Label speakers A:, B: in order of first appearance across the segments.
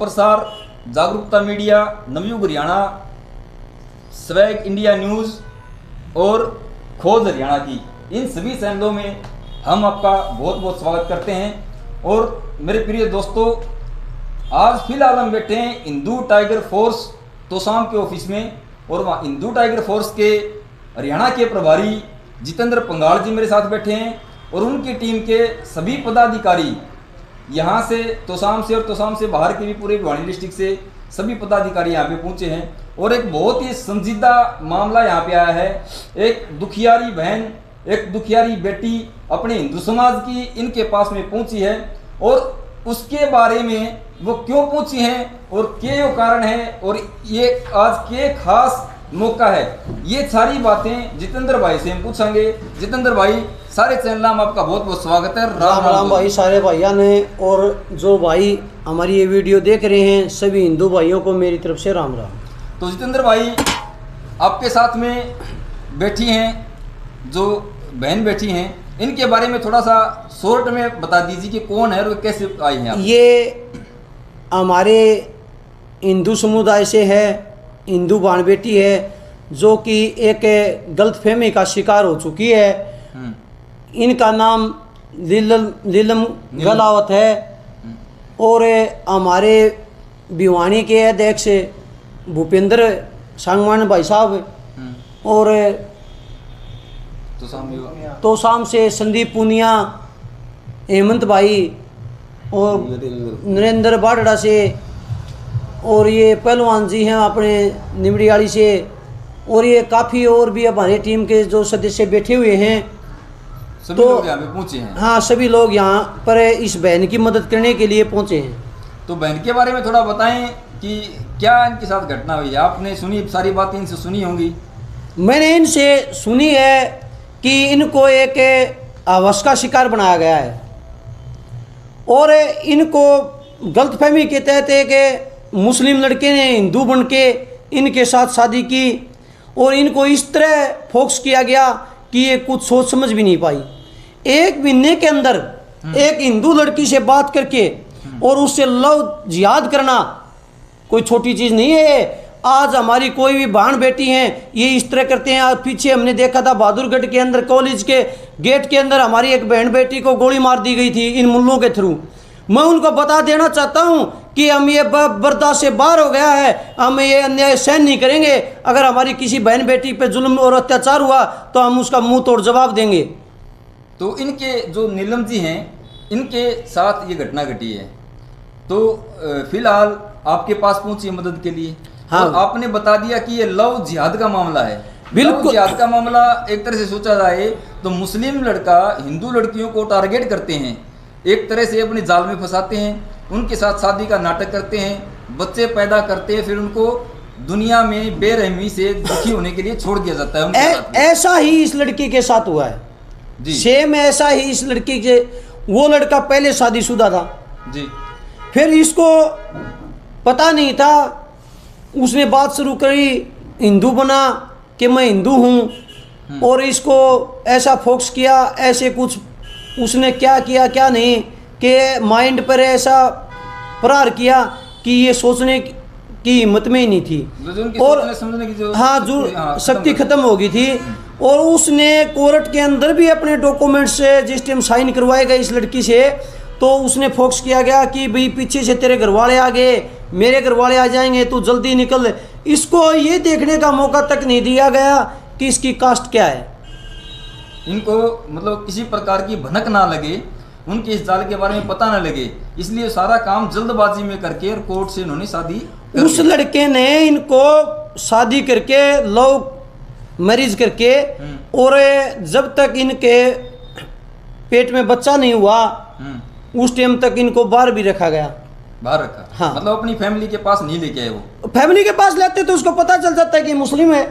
A: प्रसार जागरूकता media, Navyug Haryana, swag India news और खोज हरियाणा की, इन सभी चैनलों में हम आपका बहुत बहुत स्वागत करते हैं। और मेरे प्रिय दोस्तों, आज फिलहाल हम बैठे हैं हिंदू टाइगर फोर्स तोशाम के ऑफिस में, और वहाँ हिंदू टाइगर फोर्स के हरियाणा के प्रभारी जितेंद्र पंगाल जी मेरे साथ बैठे हैं, और उनकी टीम के सभी पदाधिकारी यहाँ से तोशाम से और तोशाम से बाहर के भी पूरे भिवानी डिस्ट्रिक्ट से सभी पदाधिकारी यहाँ पे पहुँचे हैं। और एक बहुत ही संजीदा मामला यहाँ पे आया है। एक दुखियारी बहन, एक दुखियारी बेटी अपने हिंदू समाज की इनके पास में पहुँची है, और उसके बारे में वो क्यों पहुँची हैं और क्या कारण है, और ये आज के खास मौका है, ये सारी बातें जितेंद्र भाई से हम पूछेंगे। जितेंद्र भाई, सारे चैनल में आपका बहुत बहुत स्वागत है।
B: राम राम भाई सारे भाइयों ने, और जो भाई हमारी ये वीडियो देख रहे हैं सभी हिंदू भाइयों को मेरी तरफ से राम राम।
A: तो जितेंद्र भाई, आपके साथ में बैठी हैं जो बहन बैठी हैं, इनके बारे में थोड़ा सा शॉर्ट में बता दीजिए कि कौन है और कैसे आई हैं आप।
B: ये हमारे हिंदू समुदाय से है, हिंदू बहन बेटी है, जो कि एक गलतफहमी का शिकार हो चुकी है। इनका नाम नीलम गलावत है, और हमारे भिवानी के अध्यक्ष भूपेंद्र सांगवान भाई साहब, और तोशाम से संदीप पूनिया, हेमंत भाई, और नरेंद्र बाड़ड़ा से, और ये पहलवान जी हैं अपने निमड़ियाली से, और ये काफ़ी और भी हमारे टीम के जो सदस्य बैठे हुए हैं।
A: सभी लोग यहाँ पे पहुँचे हैं।
B: हाँ, सभी लोग यहाँ पर इस बहन की मदद करने के लिए पहुँचे हैं।
A: तो बहन के बारे में थोड़ा बताएं कि क्या इनके साथ घटना हुई है। आपने सुनी, सारी बातें इनसे सुनी होंगी।
B: मैंने इनसे सुनी है कि इनको एक आवास का शिकार बनाया गया है, और इनको गलतफहमी के तहत एक मुस्लिम लड़के ने हिंदू बन के इनके साथ शादी की, और इनको इस तरह फोकस किया गया कि ये कुछ सोच समझ भी नहीं पाई। एक महीने के अंदर एक हिंदू लड़की से बात करके और उससे लव जिहाद करना कोई छोटी चीज़ नहीं है। आज हमारी कोई भी बहन बेटी हैं ये इस तरह करते हैं। आज पीछे हमने देखा था बहादुरगढ़ के अंदर कॉलेज के गेट के अंदर हमारी एक बहन बेटी को गोली मार दी गई थी इन मुल्लों के थ्रू। मैं उनको बता देना चाहता हूं कि हम ये बर्दाश्त से बाहर हो गया है, हम ये अन्याय सहन नहीं करेंगे। अगर हमारी किसी बहन बेटी पे जुल्म और अत्याचार हुआ तो हम उसका मुंह तोड़ जवाब देंगे।
A: तो इनके जो नीलम जी हैं, इनके साथ ये घटना घटी है, तो फिलहाल आपके पास पहुंची मदद के लिए।
B: हाँ,
A: तो आपने बता दिया कि ये लव जिहाद का मामला है।
B: बिल्कुल,
A: लव जिहाद का मामला एक तरह से सोचा जाए तो मुस्लिम लड़का हिंदू लड़कियों को टारगेट करते हैं, एक तरह से अपने जाल में फंसाते हैं, उनके साथ शादी का नाटक करते हैं, बच्चे पैदा करते हैं, फिर उनको दुनिया में बेरहमी से दुखी होने के लिए छोड़ दिया जाता है।
B: ऐसा ही इस लड़की के साथ हुआ है जी। सेम ऐसा ही इस लड़की के, वो लड़का पहले शादीशुदा था
A: जी,
B: फिर इसको पता नहीं था, उसने बात शुरू करी, हिंदू बना कि मैं हिंदू हूँ, और इसको ऐसा फोकस किया, ऐसे कुछ उसने क्या किया क्या नहीं कि माइंड पर ऐसा प्रहार किया कि ये सोचने की हिम्मत में ही नहीं थी, और
A: समझने की जो
B: शक्ति खत्म हो गई थी। और उसने कोर्ट के अंदर भी अपने डॉक्यूमेंट से जिस टाइम साइन करवाए गए इस लड़की से, तो उसने फोकस किया गया कि भाई पीछे से तेरे घर वाले आ गए, मेरे घर वाले आ जाएंगे, तू जल्दी निकल। इसको ये देखने का मौका तक नहीं दिया गया कि इसकी कास्ट क्या है।
A: इनको मतलब किसी प्रकार की भनक ना लगे, उनके इस जाल के बारे में पता ना लगे, इसलिए सारा काम जल्दबाजी में करके और कोर्ट से इन्होंने शादी
B: उस लड़के ने इनको शादी करके लव मैरिज करके, और जब तक इनके पेट में बच्चा नहीं हुआ उस टाइम तक इनको बाहर भी रखा गया।
A: बाहर रखा?
B: हाँ,
A: मतलब अपनी फैमिली के पास नहीं लेके आए वो।
B: फैमिली के पास लेते तो उसको पता चल जाता है कि मुस्लिम है।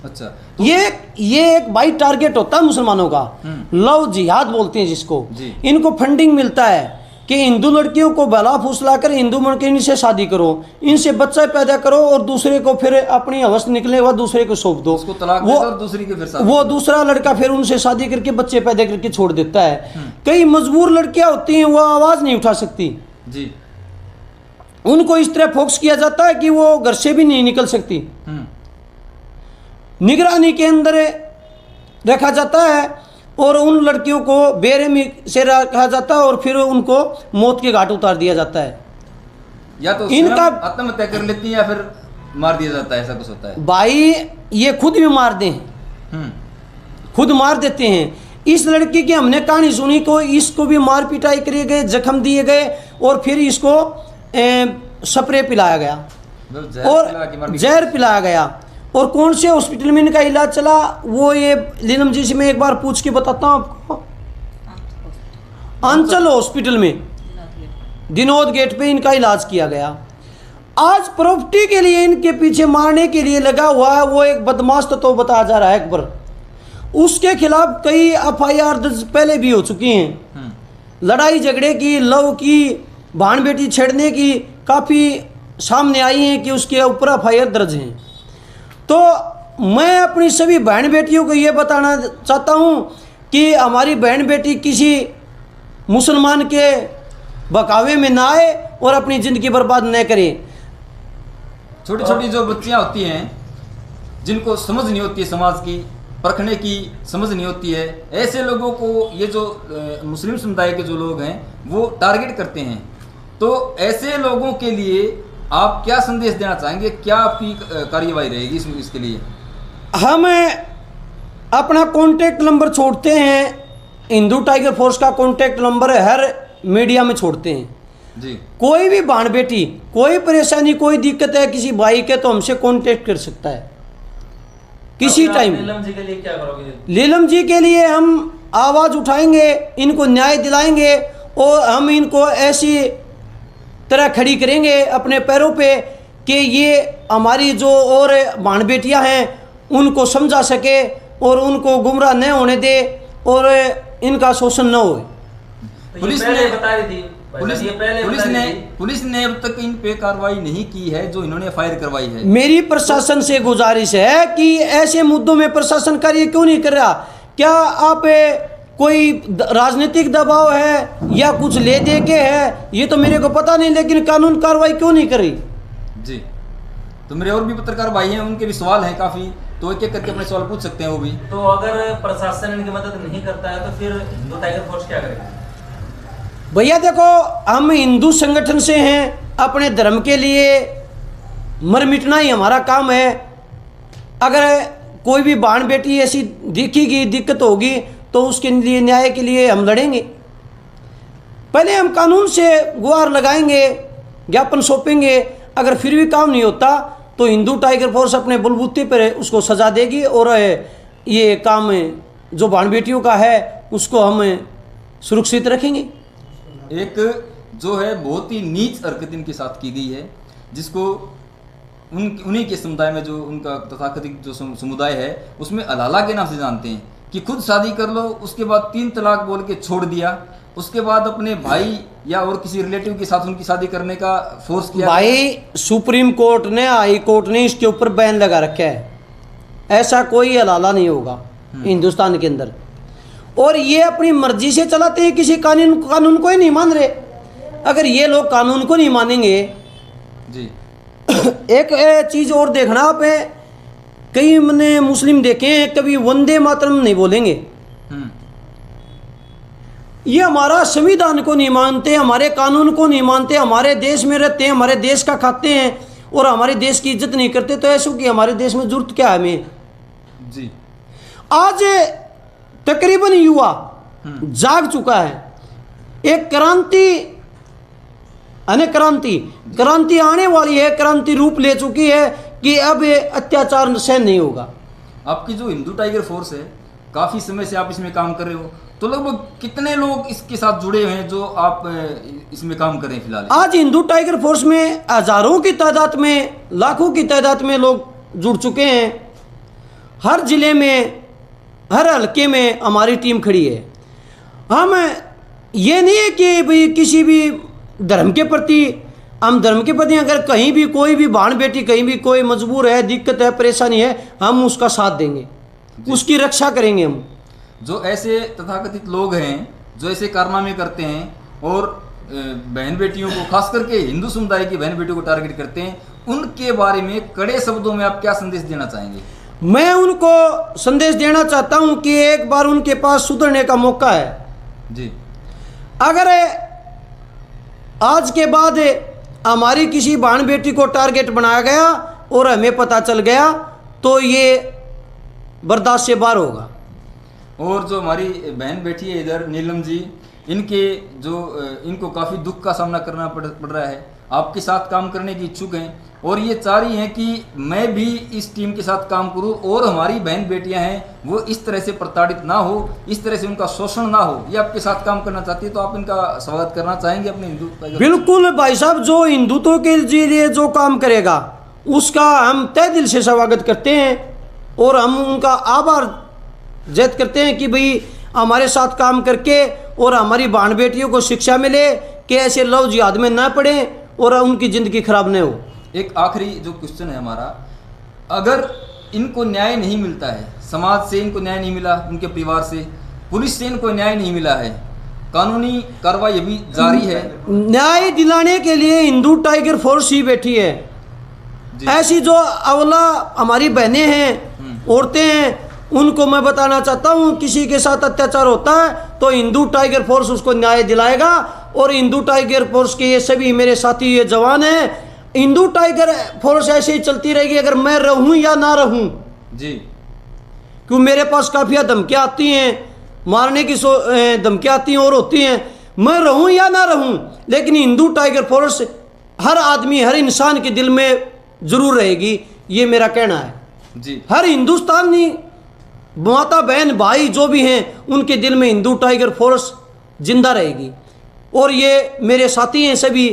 A: अच्छा,
B: तो ये एक बाई टारगेट होता है मुसलमानों का, लव जिहाद बोलते हैं जिसको। इनको फंडिंग मिलता है कि हिंदू लड़कियों को बहला फुसला कर हिंदू बन के इनसे शादी करो, इनसे बच्चा पैदा करो, और दूसरे को फिर अपनी हवस निकले के बाद दूसरे को सौंप दो,
A: उसको तलाक दे दो और दूसरी के फिर शादी।
B: वो दूसरा लड़का फिर उनसे शादी करके बच्चे पैदा करके छोड़ देता है। कई मजबूर लड़कियां होती हैं, वो आवाज नहीं उठा सकती
A: जी,
B: उनको इस तरह फोकस किया जाता है कि वो घर से भी नहीं निकल सकती, निगरानी के अंदर रखा जाता है और उन लड़कियों को बेरहमी से रखा जाता है और फिर उनको मौत के घाट उतार दिया जाता है।
A: या तो
B: इनका
A: आत्महत्या कर लेती है या फिर मार दिया जाता है, ऐसा कुछ होता है।
B: भाई ये खुद भी मार दें, खुद मार देते हैं। इस लड़की की हमने कहानी सुनी को इसको भी मार पिटाई करे गए, जख्म दिए गए और फिर इसको स्प्रे पिलाया गया और जहर पिलाया गया। और कौन से हॉस्पिटल में इनका इलाज चला वो ये लीलम जी से मैं एक बार पूछ के बताता हूँ आपको। अंचल हॉस्पिटल में दिनोद गेट पे इनका इलाज किया गया। आज प्रॉपर्टी के लिए इनके पीछे मारने के लिए लगा हुआ है वो एक बदमाश तो बताया जा रहा है अकबर, उसके खिलाफ कई एफआईआर दर्ज पहले भी हो चुकी हैं। लड़ाई झगड़े की, लव की, बहन बेटी छेड़ने की काफ़ी सामने आई हैं कि उसके ऊपर एफआईआर दर्ज हैं। तो मैं अपनी सभी बहन बेटियों को ये बताना चाहता हूँ कि हमारी बहन बेटी किसी मुसलमान के बहकावे में ना आए और अपनी ज़िंदगी बर्बाद न करें।
A: छोटी छोटी जो बच्चियाँ होती हैं जिनको समझ नहीं होती है, समाज की परखने की समझ नहीं होती है, ऐसे लोगों को ये जो मुस्लिम समुदाय के जो लोग हैं वो टारगेट करते हैं। तो ऐसे लोगों के लिए आप क्या संदेश देना चाहेंगे, क्या आपकी कार्यवाही रहेगी इसके लिए?
B: हम अपना कॉन्टैक्ट नंबर छोड़ते हैं, हिंदू टाइगर फोर्स का कॉन्टैक्ट नंबर हर मीडिया में छोड़ते हैं
A: जी। कोई
B: भी बहन बेटी, कोई परेशानी, कोई दिक्कत है किसी भाई के तो हमसे कॉन्टैक्ट कर सकता है किसी टाइम।
C: नीलम जी के लिए क्या करोगे?
B: नीलम जी के लिए हम आवाज़ उठाएंगे, इनको न्याय दिलाएंगे और हम इनको ऐसी तरह खड़ी करेंगे अपने पैरों पे कि ये हमारी जो और बहन बेटियां हैं उनको समझा सके और उनको गुमराह न होने दे और इनका शोषण न हो।
A: पुलिस ने बता रही थी, पुलिस ने अब तक इन पे कार्रवाई नहीं की है जो इन्होंने फायर करवाई है।
B: मेरी प्रशासन से गुजारिश है कि ऐसे मुद्दों में प्रशासन कार्य क्यों नहीं कर रहा? क्या आप कोई राजनीतिक दबाव है या कुछ ले दे के है, ये तो मेरे को पता नहीं, लेकिन कानून कार्रवाई क्यों नहीं कर रही? जी
A: तो मेरे और भी पत्रकार भाई हैं, उनके भी सवाल हैं काफ़ी, तो एक एक करके अपने सवाल पूछ सकते हैं वो भी।
C: तो अगर प्रशासन इनकी मदद नहीं करता है तो फिर हिंदू टाइगर फोर्स क्या करेगा?
B: भैया देखो, हम हिंदू संगठन से हैं, अपने धर्म के लिए मर मिटना ही हमारा काम है। अगर कोई भी बहन बेटी ऐसी दिखेगी, दिक्कत होगी तो उसके लिए न्याय के लिए हम लड़ेंगे। पहले हम कानून से गुहार लगाएंगे, ज्ञापन सौंपेंगे, अगर फिर भी काम नहीं होता तो हिंदू टाइगर फोर्स अपने बलबूते पर उसको सजा देगी और ये काम जो बहन बेटियों का है उसको हम सुरक्षित रखेंगे।
A: एक जो है बहुत ही नीच हरकत इनके साथ की गई है, जिसको उन्हीं के समुदाय में जो उनका तथाकथित जो समुदाय है उसमें अलाला के नाम से जानते हैं कि खुद शादी कर लो, उसके बाद 3 तलाक बोल के छोड़ दिया, उसके बाद अपने भाई या और किसी रिलेटिव के साथ उनकी शादी करने का फोर्स किया।
B: भाई सुप्रीम कोर्ट ने, हाई कोर्ट ने इसके ऊपर बैन लगा रखा है, ऐसा कोई हलाला नहीं होगा हिंदुस्तान के अंदर। और ये अपनी मर्जी से चलाते हैं, किसी कानून को ही नहीं मान रहे। अगर ये लोग कानून को नहीं मानेंगे
A: जी।
B: एक चीज़ और देखना आप, कई मैंने मुस्लिम देखे हैं कभी वंदे मातरम नहीं बोलेंगे। ये हमारा संविधान को नहीं मानते, हमारे कानून को नहीं मानते, हमारे देश में रहते हैं, हमारे देश का खाते हैं और हमारे देश की इज्जत नहीं करते। तो ऐसा कि हमारे देश में जरूरत क्या है हमें? जी आज तकरीबन युवा जाग चुका है, एक क्रांति आने वाली है, क्रांति रूप ले चुकी है कि अब ये अत्याचार सहन नहीं होगा।
A: आपकी जो हिंदू टाइगर फोर्स है, काफ़ी समय से आप इसमें काम कर रहे हो, तो लगभग कितने लोग इसके साथ जुड़े हुए हैं जो आप इसमें काम कर रहे हैं फिलहाल?
B: आज हिंदू टाइगर फोर्स में हजारों की तादाद में, लाखों की तादाद में लोग जुड़ चुके हैं। हर जिले में, हर हल्के में हमारी टीम खड़ी है। हम ये नहीं है कि भाई किसी भी धर्म के प्रति, हम धर्म के प्रति अगर कहीं भी कोई भी बहन बेटी कहीं भी कोई मजबूर है, दिक्कत है, परेशानी है, हम उसका साथ देंगे, उसकी रक्षा करेंगे। हम
A: जो ऐसे तथाकथित लोग हैं जो ऐसे कारनामे करते हैं और बहन बेटियों को, खास करके हिंदू समुदाय की बहन बेटियों को टारगेट करते हैं, उनके बारे में कड़े शब्दों में आप क्या संदेश देना चाहेंगे?
B: मैं उनको संदेश देना चाहता हूं कि एक बार उनके पास सुधरने का मौका है
A: जी।
B: अगर आज के बाद हमारी किसी बहन बेटी को टारगेट बनाया गया और हमें पता चल गया तो ये बर्दाश्त से बाहर होगा।
A: और जो हमारी बहन बेटी है इधर नीलम जी, इनके जो इनको काफ़ी दुख का सामना करना पड़ रहा है, आपके साथ काम करने की इच्छुक हैं और ये चाह रही हैं कि मैं भी इस टीम के साथ काम करूं और हमारी बहन बेटियां हैं वो इस तरह से प्रताड़ित ना हो, इस तरह से उनका शोषण ना हो, ये आपके साथ काम करना चाहती है, तो आप इनका स्वागत करना चाहेंगे अपने हिंदू?
B: बिल्कुल भाई साहब, जो हिंदुत्व के लिए जो काम करेगा उसका हम तहे दिल से स्वागत करते हैं और हम उनका आभार व्यक्त करते हैं कि भाई हमारे साथ काम करके और हमारी बहन बेटियों को शिक्षा मिले कि ऐसे लव जिहाद में ना पड़े और उनकी ज़िंदगी खराब न हो।
A: एक आखिरी जो क्वेश्चन है हमारा, अगर इनको न्याय नहीं मिलता है, समाज से इनको न्याय नहीं मिला, उनके परिवार से, पुलिस से इनको न्याय नहीं मिला है, कानूनी कार्रवाई अभी जारी है,
B: न्याय दिलाने के लिए हिंदू टाइगर फोर्स ही बैठी है। ऐसी जो अवला हमारी बहनें हैं, औरतें हैं, उनको मैं बताना चाहता हूँ किसी के साथ अत्याचार होता है तो हिंदू टाइगर फोर्स उसको न्याय दिलाएगा और हिंदू टाइगर फोर्स के ये सभी मेरे साथी ये जवान हैं। हिंदू टाइगर फोर्स ऐसे ही चलती रहेगी अगर मैं रहूं या ना रहूं
A: जी,
B: क्यों मेरे पास काफिया धमकियां आती हैं, मारने की धमकियां आती हैं और होती हैं, मैं रहूं या ना रहूं, लेकिन हिंदू टाइगर फोर्स हर आदमी हर इंसान के दिल में जरूर रहेगी, ये मेरा कहना है
A: जी।
B: हर हिंदुस्तानी माता बहन भाई जो भी हैं उनके दिल में हिंदू टाइगर फोर्स जिंदा रहेगी और ये मेरे साथी हैं सभी,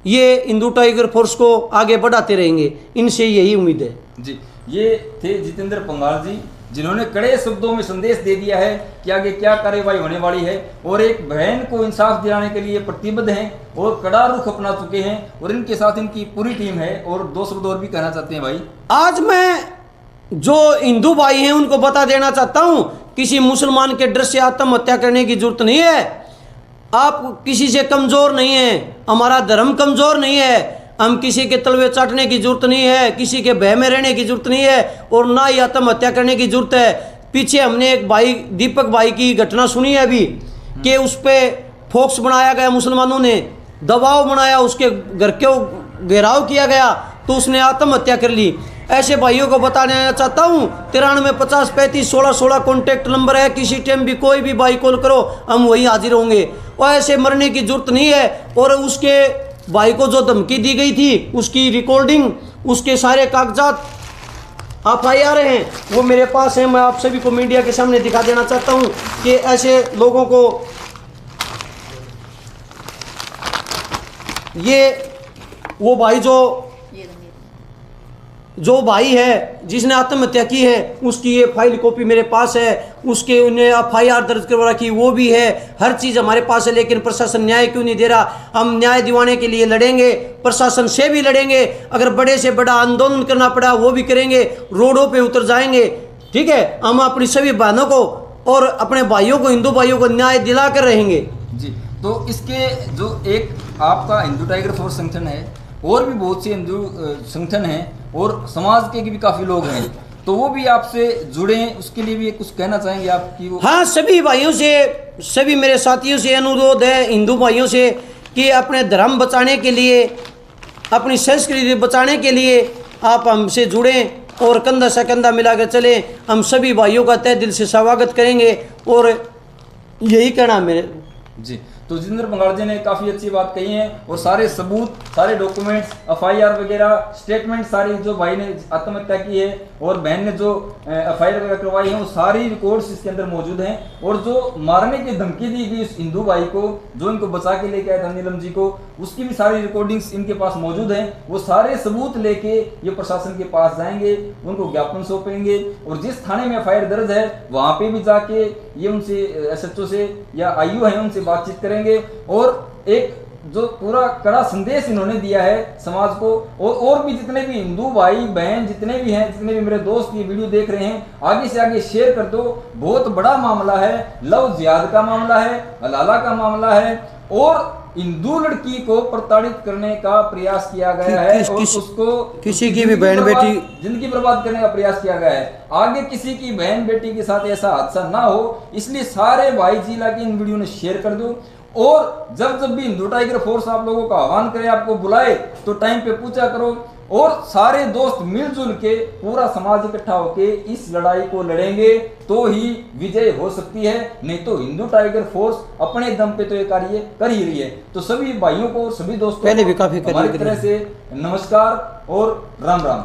B: ये हिंदू टाइगर फोर्स को आगे बढ़ाते रहेंगे, इनसे यही उम्मीद है
A: जी। ये थे जितेंद्र पंघाल जी, जिन्होंने कड़े शब्दों में संदेश दे दिया है कि आगे क्या कार्रवाई होने वाली है और एक बहन को इंसाफ दिलाने के लिए प्रतिबद्ध हैं और कड़ा रुख अपना चुके हैं और इनके साथ इनकी पूरी टीम है। और दो शब्द और भी कहना चाहते हैं भाई।
B: आज मैं जो हिंदू भाई हैं उनको बता देना चाहता हूं, किसी मुसलमान के डर से आत्महत्या करने की जरूरत नहीं है, आप किसी से कमज़ोर नहीं हैं, हमारा धर्म कमज़ोर नहीं है, हम किसी के तलवे चाटने की जरूरत नहीं है, किसी के भय में रहने की जरूरत नहीं है और ना ही आत्महत्या करने की जरूरत है। पीछे हमने एक भाई दीपक भाई की घटना सुनी है अभी कि उस पर फोक्स बनाया गया, मुसलमानों ने दबाव बनाया, उसके घर के घेराव किया गया तो उसने आत्महत्या कर ली। ऐसे भाइयों को बताना चाहता हूँ 93 50 35 16 16 कॉन्टैक्ट नंबर है, किसी टाइम भी कोई भी भाई कॉल करो हम वहीं हाजिर होंगे और ऐसे मरने की जरूरत नहीं है। और उसके भाई को जो धमकी दी गई थी उसकी रिकॉर्डिंग, उसके सारे कागजात FIR हैं वो मेरे पास हैं, मैं आप सभी को मीडिया के सामने दिखा देना चाहता हूँ कि ऐसे लोगों को ये वो भाई जो भाई है जिसने आत्महत्या की है उसकी ये फाइल कॉपी मेरे पास है, उसके उन्हें FIR दर्ज करवा रखी वो भी है, हर चीज़ हमारे पास है, लेकिन प्रशासन न्याय क्यों नहीं दे रहा। हम न्याय दिवाने के लिए लड़ेंगे, प्रशासन से भी लड़ेंगे, अगर बड़े से बड़ा आंदोलन करना पड़ा वो भी करेंगे, रोडों पे उतर जाएंगे, ठीक है। हम अपनी सभी बहनों को और अपने भाइयों को, हिंदू भाइयों को न्याय दिला कर रहेंगे
A: जी। तो इसके जो एक आपका हिंदू टाइगर फोर्स संगठन है और भी बहुत से हिंदू संगठन हैं और समाज के भी काफ़ी लोग हैं, तो वो भी आपसे जुड़े हैं, उसके लिए भी कुछ कहना चाहेंगे आप कि वो? हाँ,
B: सभी भाइयों से, सभी मेरे साथियों से अनुरोध है, हिंदू भाइयों से, कि अपने धर्म बचाने के लिए, अपनी संस्कृति बचाने के लिए आप हमसे जुड़ें और कंधा से कंधा मिलाकर चलें। हम सभी भाइयों का तहे दिल से स्वागत करेंगे और यही कहना मेरे
A: जी। तो जितेंद्र पंघाल जी ने काफ़ी अच्छी बात कही है और सारे सबूत, सारे डॉक्यूमेंट्स, FIR वगैरह, स्टेटमेंट सारी जो भाई ने आत्महत्या की है और बहन ने जो FIR वगैरह करवाई है वो सारी रिकॉर्ड्स इसके अंदर मौजूद हैं। और जो मारने की धमकी दी गई उस हिंदू भाई को जो इनको बचा के लेके आया था नीलम जी को, उसकी भी सारी रिकॉर्डिंग्स इनके पास मौजूद हैं। वो सारे सबूत लेके ये प्रशासन के पास जाएंगे, उनको ज्ञापन सौंपेंगे और जिस थाने में FIR दर्ज है वहाँ पे भी जाके ये उनसे SHO से या IU है उनसे बातचीत करेंगे और एक जो पूरा कड़ा संदेश इन्होंने दिया है समाज को। और भी जितने भी हिंदू भाई बहन जितने भी हैं, जितने भी मेरे दोस्त ये वीडियो देख रहे हैं, आगे से आगे शेयर कर दो। बहुत बड़ा मामला है, लव जिहाद का मामला है, हलाला का मामला है और हिंदू लड़की को प्रताड़ित करने का प्रयास किया गया है और उसको
B: किसी की भी बहन बेटी
A: जिंदगी बर्बाद करने का प्रयास किया गया है। आगे किसी की बहन बेटी के साथ ऐसा हादसा ना हो, इसलिए सारे भाई जिला की इन वीडियो ने शेयर कर दो। और जब भी हिंदू टाइगर फोर्स आप लोगों का आह्वान करे, आपको बुलाए, तो टाइम पे पूछा करो और सारे दोस्त मिलजुल के पूरा समाज इकट्ठा होके इस लड़ाई को लड़ेंगे तो ही विजय हो सकती है, नहीं तो हिंदू टाइगर फोर्स अपने दम पे तो ये कार्य कर ही रही है। तो सभी भाइयों को, सभी दोस्तों
B: पहले भी काफी
A: हमारी तरह से नमस्कार और राम राम।